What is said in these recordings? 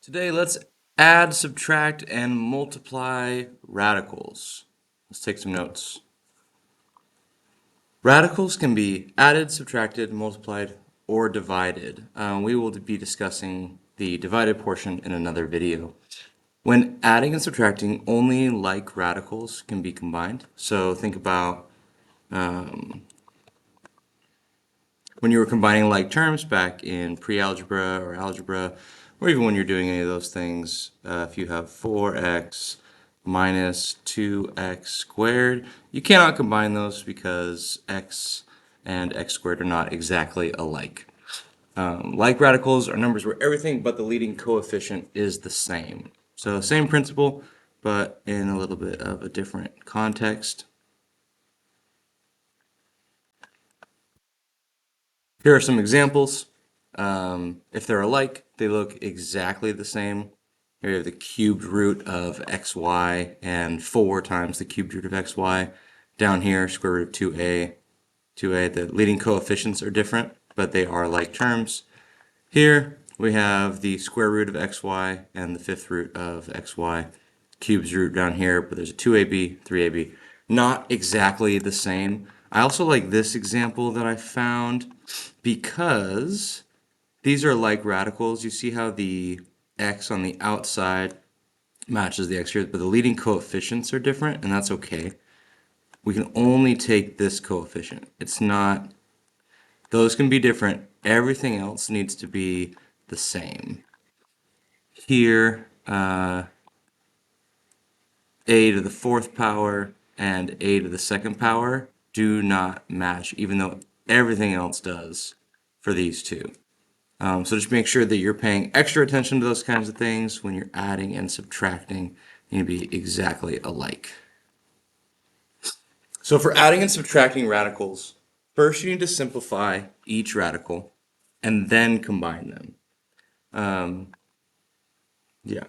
Today, let's add, subtract, and multiply radicals. Let's take some notes. Radicals can be added, subtracted, multiplied, or divided. We will be discussing the divided portion in another video. When adding and subtracting, only like radicals can be combined. So think about when you were combining like terms back in pre-algebra or algebra, or even when you're doing any of those things, if you have 4x minus 2x squared, you cannot combine those because x and x squared are not exactly alike. Like radicals are numbers where everything but the leading coefficient is the same. So same principle, but in a little bit of a different context. Here are some examples. If they're alike, they look exactly the same. Here you have the cubed root of xy and 4 times the cubed root of xy. Down here, square root of 2a. The leading coefficients are different, but they are like terms. Here we have the square root of xy and the fifth root of xy. Cubes root down here, but there's a 2ab, 3ab. Not exactly the same. I also like this example that I found because these are like radicals. You see how the x on the outside matches the x here, but the leading coefficients are different, and that's okay. We can only take this coefficient. It's not, those can be different. Everything else needs to be the same. Here, a to the fourth power and a to the second power do not match, even though everything else does for these two. So just make sure that you're paying extra attention to those kinds of things when you're adding and subtracting. They need to be exactly alike. So for adding and subtracting radicals, first you need to simplify each radical and then combine them. Yeah.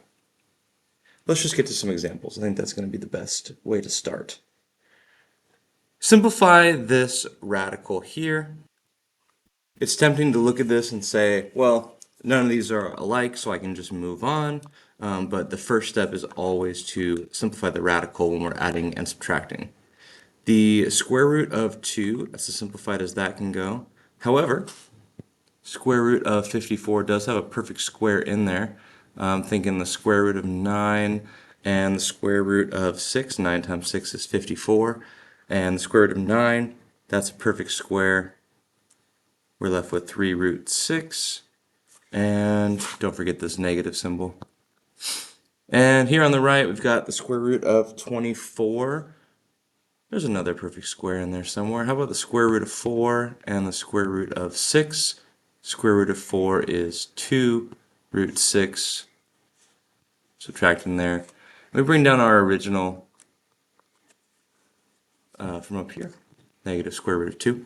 Let's just get to some examples. I think that's going to be the best way to start. Simplify this radical here. It's tempting to look at this and say, well, none of these are alike, so I can just move on. But the first step is always to simplify the radical when we're adding and subtracting. The square root of 2, that's as simplified as that can go. However, square root of 54 does have a perfect square in there. I'm thinking the square root of 9 and the square root of 6. 9 times 6 is 54. And the square root of 9, that's a perfect square. We're left with 3 root 6. And don't forget this negative symbol. And here on the right, we've got the square root of 24. There's another perfect square in there somewhere. How about the square root of 4 and the square root of 6? Square root of 4 is 2 root 6. Subtracting there. We bring down our original from up here. Negative square root of 2.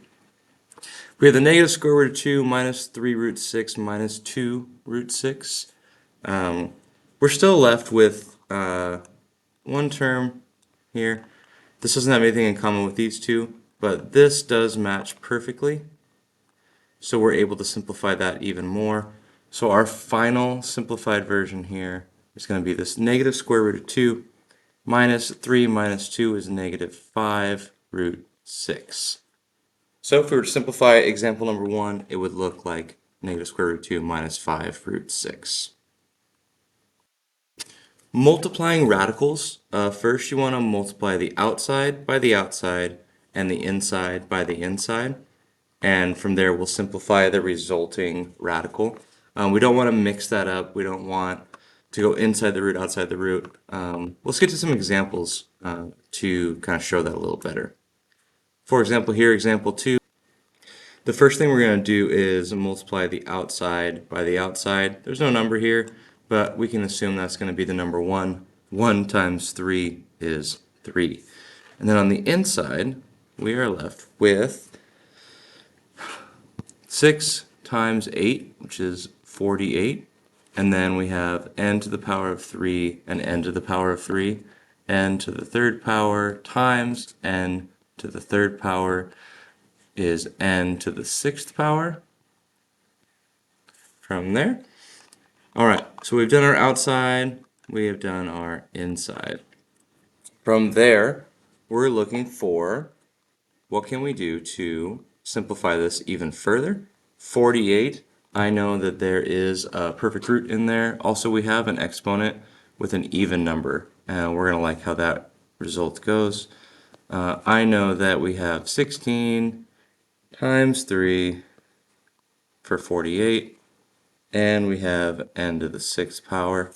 We have the negative square root of 2 minus 3 root 6 minus 2 root 6. We're still left with one term here. This doesn't have anything in common with these two, but this does match perfectly. So we're able to simplify that even more. So our final simplified version here is going to be this negative square root of 2 minus 3 minus 2 is negative 5 root 6. So if we were to simplify example number 1, it would look like negative square root of 2 minus 5 root 6. Multiplying radicals, first you want to multiply the outside by the outside and the inside by the inside. And from there we'll simplify the resulting radical. We don't want to mix that up. We don't want to go inside the root, outside the root. Let's get to some examples to kind of show that a little better. For example, here, example 2, the first thing we're going to do is multiply the outside by the outside. There's no number here, but we can assume that's going to be the number 1. 1 times 3 is 3. And then on the inside, we are left with 6 times 8, which is 48. And then we have n to the power of 3 and n to the power of 3. N to the third power times n to the third power is n to the sixth power from there. All right, So we've done our outside, we have done our inside. From there, we're looking for what can we do to simplify this even further. 48, I know that there is a perfect root in there. Also, we have an exponent with an even number, and we're going to like how that result goes. I know that we have 16 times 3 for 48, and we have n to the 6th power.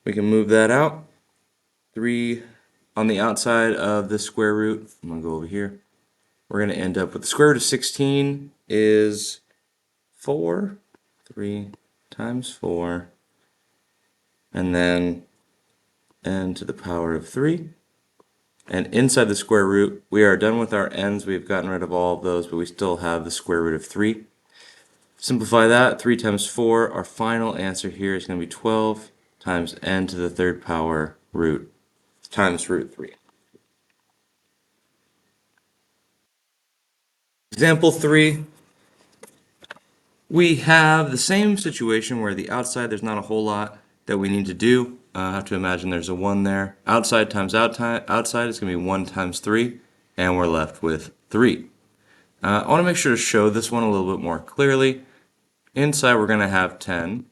We can move that out. 3 on the outside of the square root. I'm going to go over here. We're going to end up with the square root of 16 is 4. 3 times 4. And then n to the power of 3. And inside the square root, we are done with our n's. We've gotten rid of all of those, but we still have the square root of 3. Simplify that. 3 times 4. Our final answer here is going to be 12 times n to the 3rd power root times root 3. Example 3, we have the same situation where the outside, there's not a whole lot that we need to do. I have to imagine there's a 1 there. Outside times outside is going to be 1 times 3, and we're left with 3. I want to make sure to show this one a little bit more clearly. Inside we're going to have 10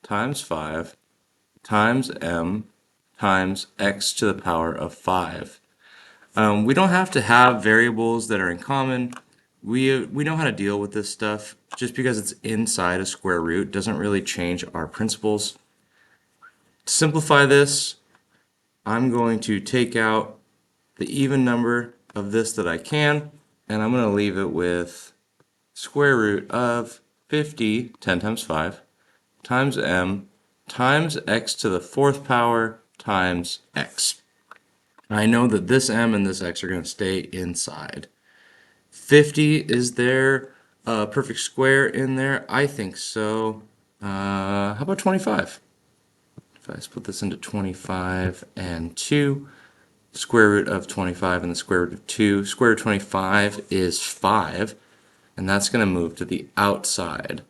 times 5 times m times x to the power of 5. We don't have to have variables that are in common. We know how to deal with this stuff. Just because it's inside a square root doesn't really change our principles. To simplify this, I'm going to take out the even number of this that I can, and I'm going to leave it with square root of 50, 10 times 5, times m, times x to the 4th power times x. I know that this m and this x are going to stay inside. 50, is there a perfect square in there? I think so. How about 25? If I split this into 25 and 2, square root of 25 and the square root of 2, square root of 25 is 5, and that's going to move to the outside.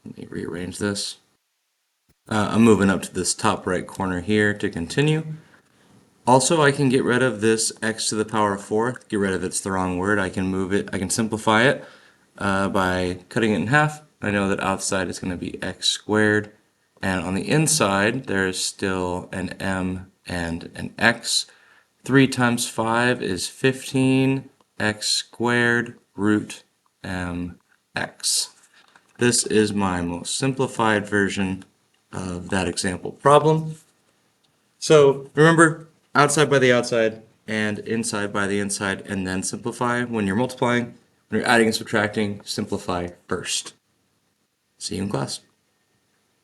Let me rearrange this. I'm moving up to this top right corner here to continue. Also, I can get rid of this x to the power of 4. Get rid of it's the wrong word. I can move it, I can simplify it by cutting it in half. I know that outside is going to be x squared. And on the inside, there's still an m and an x. 3 times 5 is 15, x squared root mx. This is my most simplified version of that example problem. So remember, outside by the outside and inside by the inside, and then simplify. When you're multiplying, when you're adding and subtracting, simplify first. See you in class.